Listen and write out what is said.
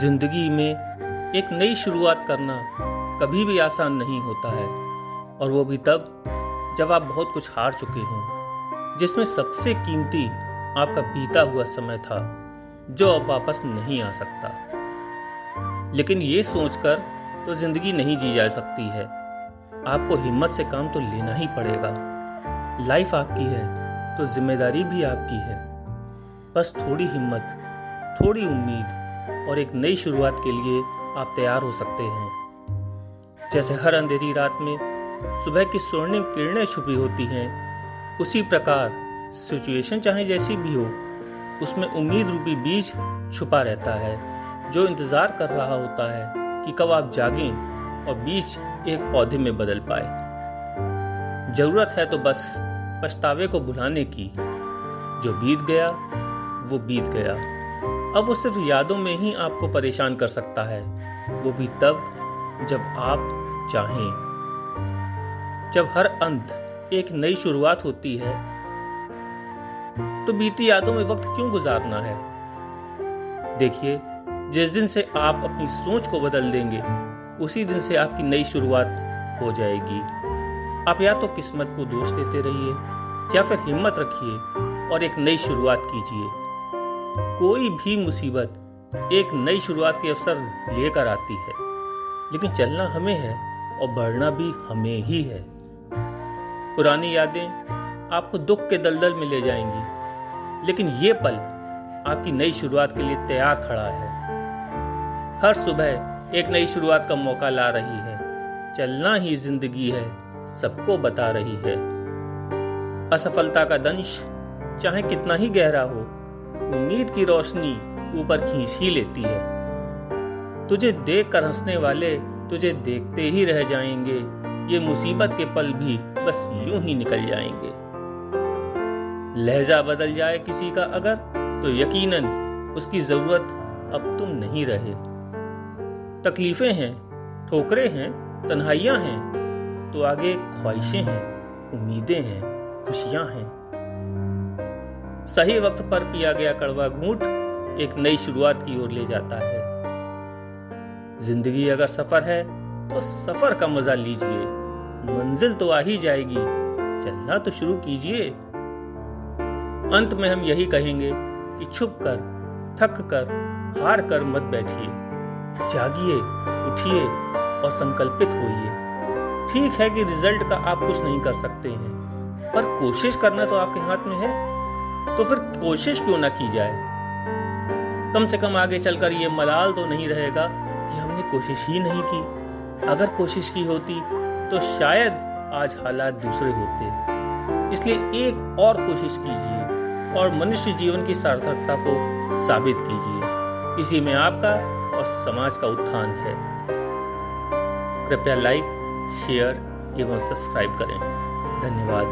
जिंदगी में एक नई शुरुआत करना कभी भी आसान नहीं होता है, और वो भी तब जब आप बहुत कुछ हार चुके हों, जिसमें सबसे कीमती आपका बीता हुआ समय था जो अब वापस नहीं आ सकता। लेकिन ये सोचकर तो जिंदगी नहीं जी जा सकती है, आपको हिम्मत से काम तो लेना ही पड़ेगा। लाइफ आपकी है तो जिम्मेदारी भी आपकी है। बस थोड़ी हिम्मत, थोड़ी उम्मीद और एक नई शुरुआत के लिए आप तैयार हो सकते हैं। जैसे हर अंधेरी रात में सुबह की स्वर्णिम किरणें छुपी होती हैं, उसी प्रकार सिचुएशन चाहे जैसी भी हो, उसमें उम्मीद रूपी बीज छुपा रहता है जो इंतज़ार कर रहा होता है कि कब आप जागें और बीज एक पौधे में बदल पाए। जरूरत है तो बस पछतावे को भुलाने की। जो बीत गया वो बीत गया, अब वो सिर्फ यादों में ही आपको परेशान कर सकता है, वो भी तब जब आप चाहें। जब हर अंत एक नई शुरुआत होती है तो बीती यादों में वक्त क्यों गुजारना है। देखिए, जिस दिन से आप अपनी सोच को बदल देंगे उसी दिन से आपकी नई शुरुआत हो जाएगी। आप या तो किस्मत को दोष देते रहिए या फिर हिम्मत रखिए और एक नई शुरुआत कीजिए। कोई भी मुसीबत एक नई शुरुआत के अवसर लेकर आती है, लेकिन चलना हमें है और बढ़ना भी हमें ही है। पुरानी यादें आपको दुख के दलदल में ले जाएंगी, लेकिन ये पल आपकी नई शुरुआत के लिए तैयार खड़ा है। हर सुबह एक नई शुरुआत का मौका ला रही है। चलना ही जिंदगी है, सबको बता रही है। असफलता का दंश चाहे कितना ही गहरा हो, उम्मीद की रोशनी ऊपर खींच ही लेती है। तुझे देख कर हंसने वाले तुझे देखते ही रह जाएंगे। ये मुसीबत के पल भी बस यूं ही निकल जाएंगे। लहजा बदल जाए किसी का अगर, तो यकीनन उसकी जरूरत अब तुम नहीं रहे। तकलीफें हैं, ठोकरें हैं, तन्हाइयां हैं, तो आगे ख्वाहिशें हैं, उम्मीदें हैं, खुशियां हैं। सही वक्त पर पिया गया कड़वा घूंट एक नई शुरुआत की ओर ले जाता है। जिंदगी अगर सफर है तो सफर का मजा लीजिए। मंजिल तो आ ही जाएगी, चलना तो शुरू कीजिए। अंत में हम यही कहेंगे कि छुप कर, थक कर, हार कर मत बैठिए। जागिए, उठिए और संकल्पित होइए। ठीक है कि रिजल्ट का आप कुछ नहीं कर सकते हैं, पर कोशिश करना तो आपके हाथ में है, तो फिर कोशिश क्यों ना की जाए। कम से कम आगे चलकर ये मलाल तो नहीं रहेगा कि हमने कोशिश ही नहीं की। अगर कोशिश की होती तो शायद आज हालात दूसरे होते। इसलिए एक और कोशिश कीजिए और मनुष्य जीवन की सार्थकता को साबित कीजिए। इसी में आपका और समाज का उत्थान है। कृपया लाइक, शेयर एवं सब्सक्राइब करें। धन्यवाद।